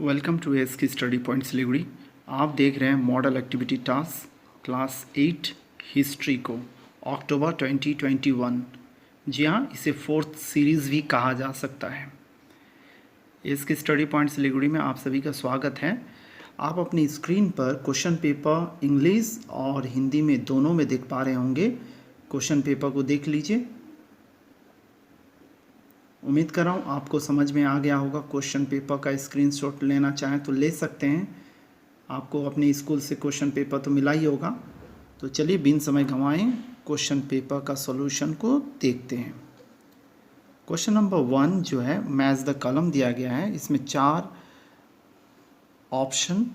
Welcome to S की study point Siliguri. आप देख रहे हैं model activity task class 8 history को अक्टूबर 2021। जी हाँ, इसे फोर्थ सीरीज़ भी कहा जा सकता है। एस की स्टडी पॉइंट सिलीगुड़ी में आप सभी का स्वागत है। आप अपनी स्क्रीन पर क्वेश्चन पेपर इंग्लिश और हिंदी में दोनों में देख पा रहे होंगे। क्वेश्चन पेपर को देख लीजिए। उम्मीद कर रहा हूँ आपको समझ में आ गया होगा। क्वेश्चन पेपर का स्क्रीनशॉट लेना चाहें तो ले सकते हैं। आपको अपने स्कूल से क्वेश्चन पेपर तो मिला ही होगा। तो चलिए बिन समय गंवाएं क्वेश्चन पेपर का सॉल्यूशन को देखते हैं। क्वेश्चन नंबर 1 जो है मैच द कॉलम दिया गया है। इसमें 4 ऑप्शन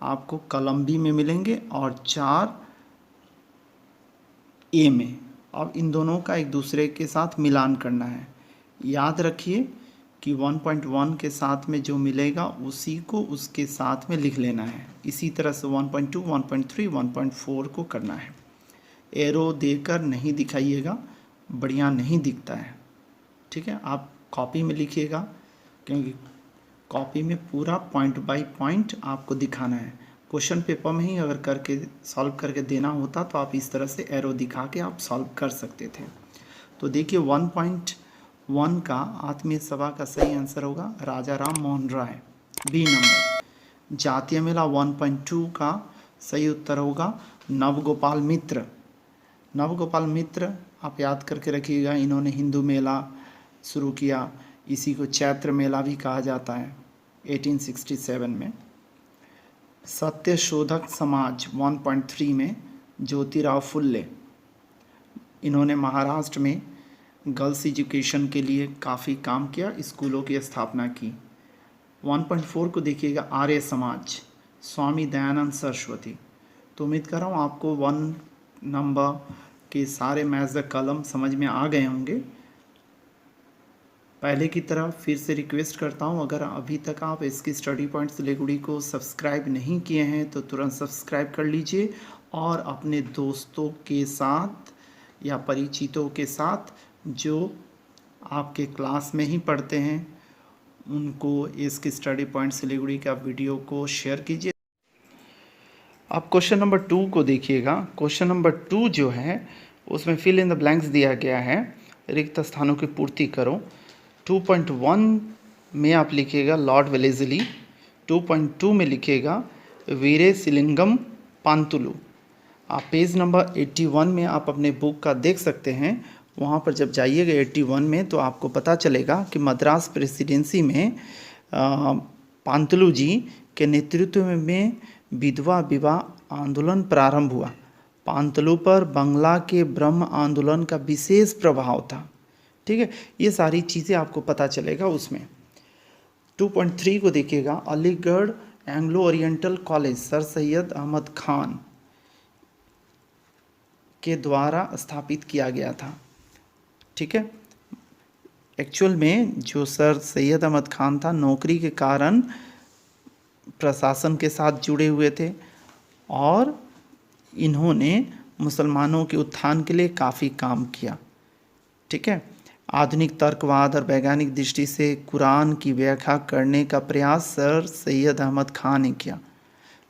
आपको कॉलम बी में मिलेंगे और 4 ए में। अब इन दोनों का एक दूसरे के साथ मिलान करना है। याद रखिए कि 1.1 के साथ में जो मिलेगा उसी को उसके साथ में लिख लेना है। इसी तरह से 1.2, 1.3, 1.4 को करना है। एरो देकर नहीं दिखाइएगा, बढ़िया नहीं दिखता है। ठीक है, आप कॉपी में लिखिएगा क्योंकि कॉपी में पूरा पॉइंट बाय पॉइंट आपको दिखाना है। क्वेश्चन पेपर में ही अगर करके सॉल्व करके देना होता तो आप इस तरह से एरो दिखा के आप सॉल्व कर सकते थे। तो देखिए 1.1 का आत्मीय सभा का सही आंसर होगा राजा राम मोहन राय, बी नंबर। जातीय मेला 1.2 का सही उत्तर होगा नवगोपाल मित्र। नवगोपाल मित्र आप याद करके रखिएगा, इन्होंने हिंदू मेला शुरू किया। इसी को चैत्र मेला भी कहा जाता है 1867 में। सत्यशोधक समाज 1.3 में ज्योतिराव फुल्ले, इन्होंने महाराष्ट्र में गर्ल्स एजुकेशन के लिए काफ़ी काम किया, स्कूलों की स्थापना की। 1.4 को देखिएगा आर्य समाज, स्वामी दयानंद सरस्वती। तो उम्मीद कर रहा हूँ आपको 1 नंबर के सारे मैच द कॉलम समझ में आ गए होंगे। पहले की तरह फिर से रिक्वेस्ट करता हूँ, अगर अभी तक आप इसकी स्टडी पॉइंट सिलीगुड़ी को सब्सक्राइब नहीं किए हैं तो तुरंत सब्सक्राइब कर लीजिए और अपने दोस्तों के साथ या परिचितों के साथ जो आपके क्लास में ही पढ़ते हैं उनको इसकी स्टडी पॉइंट सिलीगुड़ी का वीडियो को शेयर कीजिए। अब क्वेश्चन नंबर 2 को देखिएगा। क्वेश्चन नंबर 2 जो है उसमें फिल इन द ब्लैंक्स दिया गया है, रिक्त स्थानों की पूर्ति करो। 2.1 में आप लिखिएगा लॉर्ड वेलेज़ली। 2.2 में लिखिएगा वीरे सिलिंगम पांतुलु। आप पेज नंबर 81 में आप अपने बुक का देख सकते हैं। वहाँ पर जब जाइएगा 81 में तो आपको पता चलेगा कि मद्रास प्रेसिडेंसी में पांतुलु जी के नेतृत्व में विधवा विवाह आंदोलन प्रारंभ हुआ। पांतुलु पर बंगला के ब्रह्म आंदोलन का विशेष प्रभाव था। ठीक है, ये सारी चीज़ें आपको पता चलेगा उसमें। 2.3 को देखिएगा Aligarh Anglo Oriental College Sir Syed Ahmad Khan के द्वारा स्थापित किया गया था। ठीक है, एक्चुअल में जो सर सैयद अहमद खान था नौकरी के कारण प्रशासन के साथ जुड़े हुए थे और इन्होंने मुसलमानों के उत्थान के लिए काफ़ी काम किया। ठीक है, आधुनिक तर्कवाद और वैज्ञानिक दृष्टि से कुरान की व्याख्या करने का प्रयास सर सैयद अहमद खान ने किया।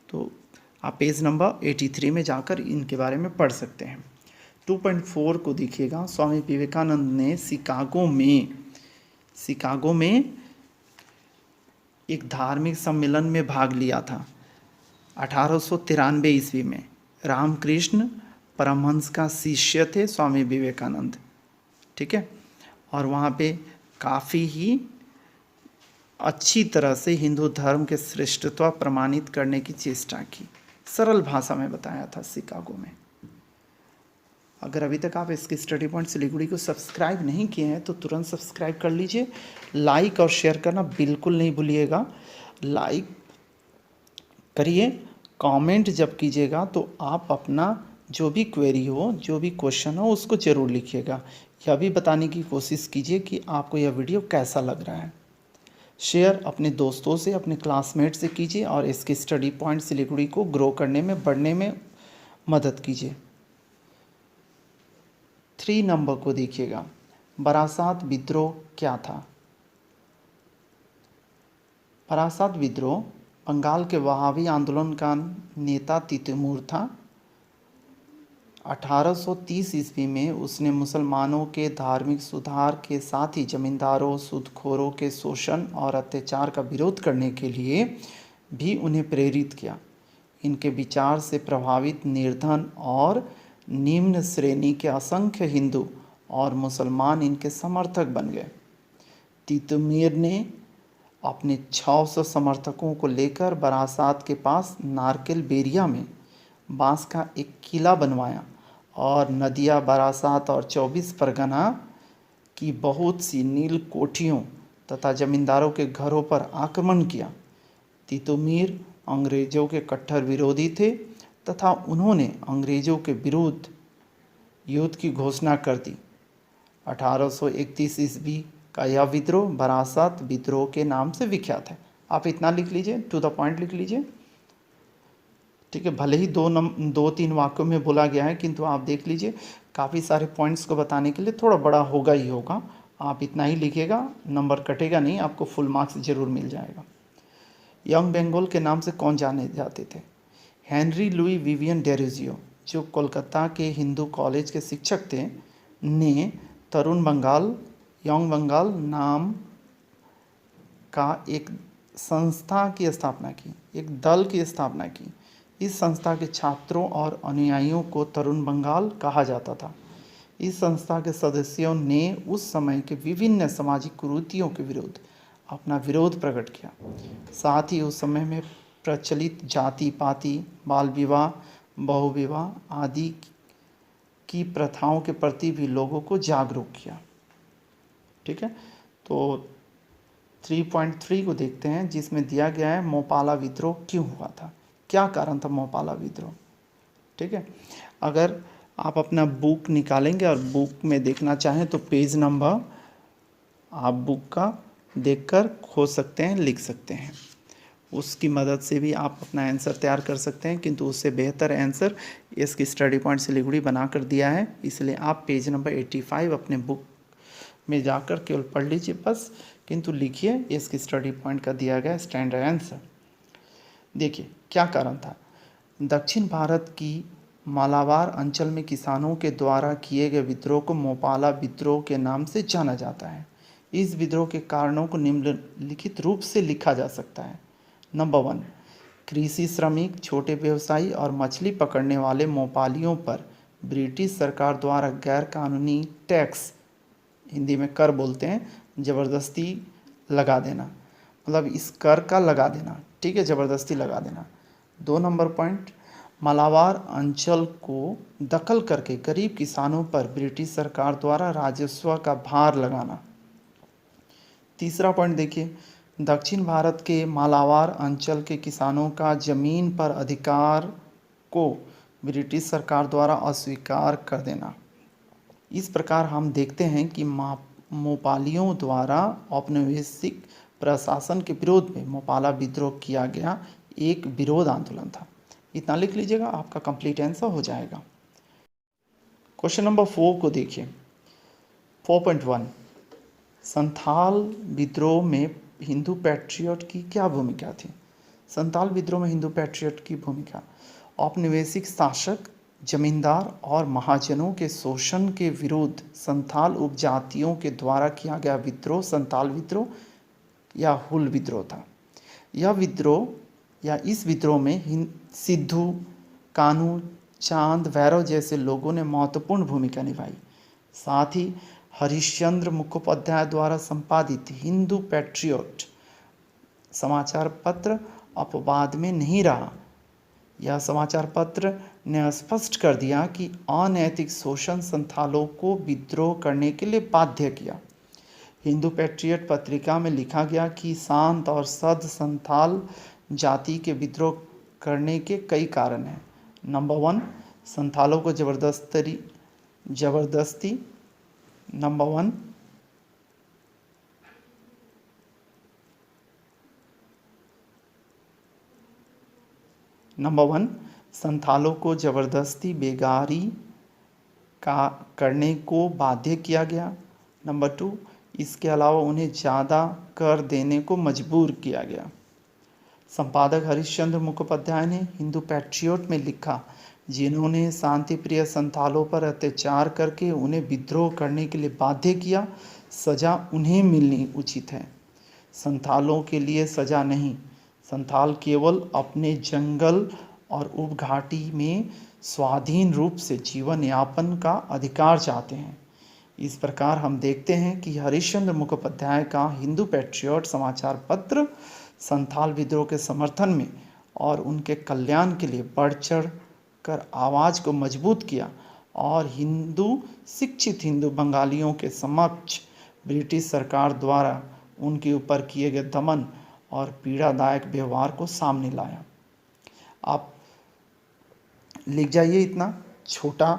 तो आप पेज नंबर 83 में जाकर इनके बारे में पढ़ सकते हैं। 2.4 को देखिएगा स्वामी विवेकानंद ने शिकागो में एक धार्मिक सम्मेलन में भाग लिया था 1893 ईस्वी में। रामकृष्ण परमहंस का शिष्य थे स्वामी विवेकानंद। ठीक है, और वहाँ पे काफ़ी ही अच्छी तरह से हिंदू धर्म के श्रेष्ठत्व प्रमाणित करने की चेष्टा की। सरल भाषा में बताया था शिकागो में। अगर अभी तक आप इसकी स्टडी पॉइंट सिलीगुड़ी को सब्सक्राइब नहीं किए हैं तो तुरंत सब्सक्राइब कर लीजिए। लाइक और शेयर करना बिल्कुल नहीं भूलिएगा। लाइक करिए, कमेंट जब कीजिएगा तो आप अपना जो भी क्वेरी हो, जो भी क्वेश्चन हो उसको ज़रूर लिखिएगा। यह भी बताने की कोशिश कीजिए कि आपको यह वीडियो कैसा लग रहा है। शेयर अपने दोस्तों से, अपने क्लासमेट से कीजिए और इसकी स्टडी पॉइंट सिलीगुड़ी को ग्रो करने में, बढ़ने में मदद कीजिए। 3 नंबर को देखिएगा बरासात विद्रोह क्या था। परासात विद्रोह बंगाल के वहाबी आंदोलन का नेता तितुमिर था। 1830 ईस्वी में उसने मुसलमानों के धार्मिक सुधार के साथ ही जमींदारों, सूदखोरों के शोषण और अत्याचार का विरोध करने के लिए भी उन्हें प्रेरित किया। इनके विचार से प्रभावित निर्धन और निम्न श्रेणी के असंख्य हिंदू और मुसलमान इनके समर्थक बन गए। तितुमिर ने अपने 600 समर्थकों को लेकर बरासात के पास नारकेल बेरिया में बांस का एक किला बनवाया और नदिया, बरासात और 24 परगना की बहुत सी नील कोठियों तथा जमींदारों के घरों पर आक्रमण किया। तितुमिर अंग्रेजों के कट्टर विरोधी थे तथा उन्होंने अंग्रेजों के विरुद्ध युद्ध की घोषणा कर दी। 1831 ईस्वी का यह विद्रोह बरासात विद्रोह के नाम से विख्यात है। आप इतना लिख लीजिए, टू द पॉइंट लिख लीजिए, ठीक है। भले ही दो तीन वाक्यों में बोला गया है, किंतु आप देख लीजिए काफ़ी सारे पॉइंट्स को बताने के लिए थोड़ा बड़ा होगा ही होगा। आप इतना ही लिखिएगा, नंबर कटेगा नहीं, आपको फुल मार्क्स जरूर मिल जाएगा। यंग बंगाल के नाम से कौन जाने जाते थे? हेनरी लुई विवियन डेरोजियो, जो कोलकाता के हिंदू कॉलेज के शिक्षक थे, ने तरुण बंगाल, यंग बंगाल नाम का एक संस्था की स्थापना की, एक दल की स्थापना की। इस संस्था के छात्रों और अनुयायियों को तरुण बंगाल कहा जाता था। इस संस्था के सदस्यों ने उस समय के विभिन्न सामाजिक कुरीतियों के विरुद्ध अपना विरोध प्रकट किया। साथ ही उस समय में प्रचलित जाति पाति, बाल विवाह, बहुविवाह आदि की प्रथाओं के प्रति भी लोगों को जागरूक किया। ठीक है, तो 3.3 को देखते हैं, जिसमें दिया गया है मोपाला विद्रोह क्यों हुआ था, क्या कारण था मोपाला विद्रोह। ठीक है, अगर आप अपना बुक निकालेंगे और बुक में देखना चाहें तो पेज नंबर आप बुक का देखकर खोज सकते हैं, लिख सकते हैं। उसकी मदद से भी आप अपना आंसर तैयार कर सकते हैं, किंतु उससे बेहतर आंसर इसकी स्टडी पॉइंट सिलीगुड़ी बना कर दिया है, इसलिए आप पेज नंबर 85 अपने बुक में जाकर केवल पढ़ लीजिए बस, किंतु लिखिए इसकी स्टडी पॉइंट का दिया गया स्टैंडर्ड आंसर। देखिए क्या कारण था। दक्षिण भारत की मालाबार अंचल में किसानों के द्वारा किए गए विद्रोह को मोपाला विद्रोह के नाम से जाना जाता है। इस विद्रोह के कारणों को निम्नलिखित रूप से लिखा जा सकता है। नंबर 1, कृषि श्रमिक, छोटे व्यवसायी और मछली पकड़ने वाले मोपालियों पर ब्रिटिश सरकार द्वारा गैर कानूनी टैक्स, हिंदी में कर बोलते हैं, ज़बरदस्ती लगा देना, मतलब इस कर का लगा देना, ठीक है, ज़बरदस्ती लगा देना। 2 नंबर पॉइंट, मालाबार अंचल को दखल करके गरीब किसानों पर ब्रिटिश सरकार द्वारा राजस्व का भार लगाना। तीसरा पॉइंट देखिए, दक्षिण भारत के मालाबार अंचल के किसानों का जमीन पर अधिकार को ब्रिटिश सरकार द्वारा अस्वीकार कर देना। इस प्रकार हम देखते हैं कि मोपालियों द्वारा औपनिवेशिक प्रशासन के विरोध में मोपाला विद्रोह किया गया एक विरोध आंदोलन था। इतना लिख लीजिएगा, आपका कंप्लीट आंसर हो जाएगा। क्वेश्चन नंबर 4 को देखिए। 4.1, संथाल विद्रोह में हिंदू पैट्रियट की क्या भूमिका थी? संथाल विद्रोह में हिंदू पैट्रियट की भूमिका, औपनिवेशिक शासक, जमींदार और महाजनों के शोषण के विरुद्ध संथाल उपजातियों के द्वारा किया गया विद्रोह संथाल विद्रोह या हुल विद्रोह था। यह विद्रोह या इस विद्रोह में सिद्धू, कान्हू, चांद, भैरव जैसे लोगों ने महत्वपूर्ण भूमिका निभाई। साथ ही हरिश्चंद्र मुखोपाध्याय द्वारा संपादित हिंदू पैट्रियट समाचार पत्र अपवाद में नहीं रहा। यह समाचार पत्र ने स्पष्ट कर दिया कि अनैतिक शोषण संथालों को विद्रोह करने के लिए बाध्य किया। हिंदू पैट्रियट पत्रिका में लिखा गया कि शांत और सद संथाल जाति के विद्रोह करने के कई कारण हैं। नंबर 1, संथालों को जबरदस्ती नंबर 1, संथालों को जबरदस्ती बेगारी का करने को बाध्य किया गया। नंबर 2, इसके अलावा उन्हें ज़्यादा कर देने को मजबूर किया गया। संपादक हरिश्चंद्र मुखोपाध्याय ने हिंदू पैट्रियट में लिखा, जिन्होंने शांति प्रिय संथालों पर अत्याचार करके उन्हें विद्रोह करने के लिए बाध्य किया, सजा उन्हें मिलनी उचित है। संथालों के लिए सजा नहीं, संथाल केवल अपने जंगल और उपघाटी में स्वाधीन रूप से जीवन यापन का अधिकार चाहते हैं। इस प्रकार हम देखते हैं कि हरिश्चंद्र मुखोपाध्याय का हिंदू पैट्रियट समाचार पत्र संथाल विद्रोह के समर्थन में और उनके कल्याण के लिए बढ़ चढ़ कर आवाज़ को मजबूत किया और शिक्षित हिंदू बंगालियों के समक्ष ब्रिटिश सरकार द्वारा उनके ऊपर किए गए दमन और पीड़ादायक व्यवहार को सामने लाया। आप लिख जाइए, इतना छोटा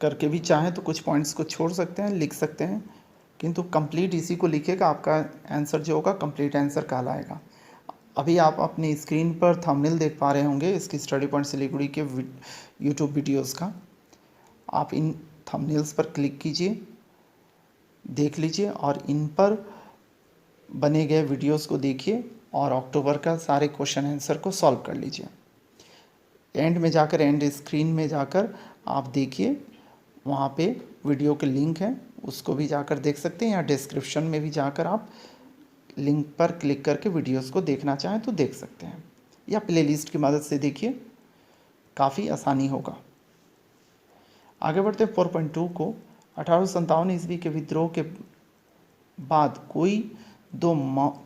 करके भी चाहें तो कुछ पॉइंट्स को छोड़ सकते हैं, लिख सकते हैं, किंतु कंप्लीट इसी को लिखेगा, आपका आंसर जो होगा कंप्लीट आंसर कहलाएगा। अभी आप अपनी स्क्रीन पर थंबनेल देख पा रहे होंगे इसकी स्टडी पॉइंट सिलीगुड़ी के यूट्यूब वीडियोस का। आप इन थंबनेल्स पर क्लिक कीजिए, देख लीजिए और इन पर बने गए वीडियोस को देखिए और अक्टूबर का सारे क्वेश्चन आंसर को सॉल्व कर लीजिए। एंड में जाकर, एंड स्क्रीन में जाकर आप देखिए, वहाँ पे वीडियो के लिंक है, उसको भी जाकर देख सकते हैं, या डिस्क्रिप्शन में भी जाकर आप लिंक पर क्लिक करके वीडियोस को देखना चाहें तो देख सकते हैं, या प्लेलिस्ट की मदद से देखिए, काफ़ी आसानी होगा। आगे बढ़ते 4.2 को 1857 ईस्वी के विद्रोह के बाद कोई दो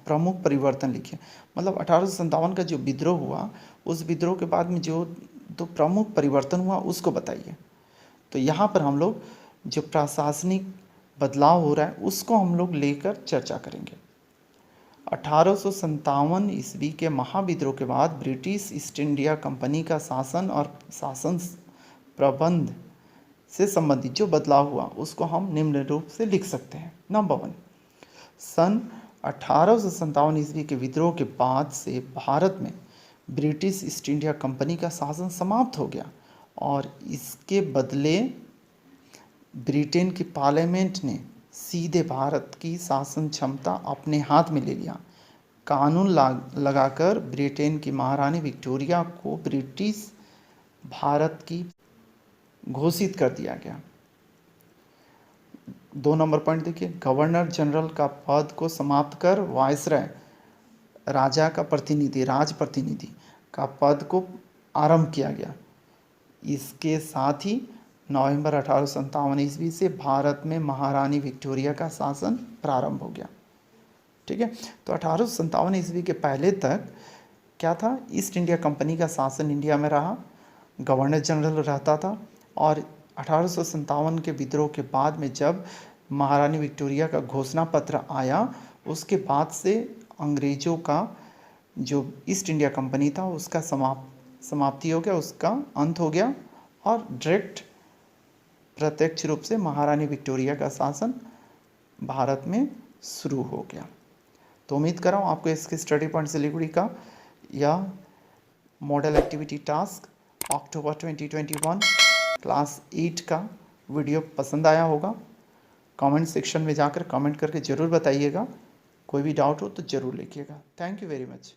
प्रमुख परिवर्तन लिखे। मतलब 1857 का जो विद्रोह हुआ, उस विद्रोह के बाद में जो दो प्रमुख परिवर्तन हुआ उसको बताइए। तो यहाँ पर हम लोग जो प्रशासनिक बदलाव हो रहा है उसको हम लोग लेकर चर्चा करेंगे। 1857 ईस्वी के महाविद्रोह के बाद ब्रिटिश ईस्ट इंडिया कंपनी का शासन और शासन प्रबंध से संबंधित जो बदलाव हुआ उसको हम निम्न रूप से लिख सकते हैं। नंबर 1, सन 1857 ईस्वी के विद्रोह के बाद से भारत में ब्रिटिश ईस्ट इंडिया कंपनी का शासन समाप्त हो गया और इसके बदले ब्रिटेन की पार्लियामेंट ने सीधे भारत की शासन क्षमता अपने हाथ में ले लिया। कानून लगाकर ब्रिटेन की महारानी विक्टोरिया को ब्रिटिश भारत की घोषित कर दिया गया। 2 नंबर पॉइंट देखिए, गवर्नर जनरल का पद को समाप्त कर वायसराय राजा का प्रतिनिधि, राज प्रतिनिधि का पद को आरंभ किया गया। इसके साथ ही नवंबर 1857 ईस्वी से भारत में महारानी विक्टोरिया का शासन प्रारंभ हो गया। ठीक है, तो 1857 ईस्वी के पहले तक क्या था, ईस्ट इंडिया कंपनी का शासन इंडिया में रहा, गवर्नर जनरल रहता था। और 1857 के विद्रोह के बाद में जब महारानी विक्टोरिया का घोषणा पत्र आया, उसके बाद से अंग्रेज़ों का जो ईस्ट इंडिया कंपनी था उसका समाप्ति हो गया, उसका अंत हो गया और डायरेक्ट प्रत्यक्ष रूप से महारानी विक्टोरिया का शासन भारत में शुरू हो गया। तो उम्मीद कर रहा हूँ आपको इसके स्टडी पॉइंट सिलीगुड़ी का या मॉडल एक्टिविटी टास्क अक्टूबर 2021 क्लास 8 का वीडियो पसंद आया होगा। कमेंट सेक्शन में जाकर कमेंट करके ज़रूर बताइएगा। कोई भी डाउट हो तो ज़रूर लिखिएगा। Thank you very much.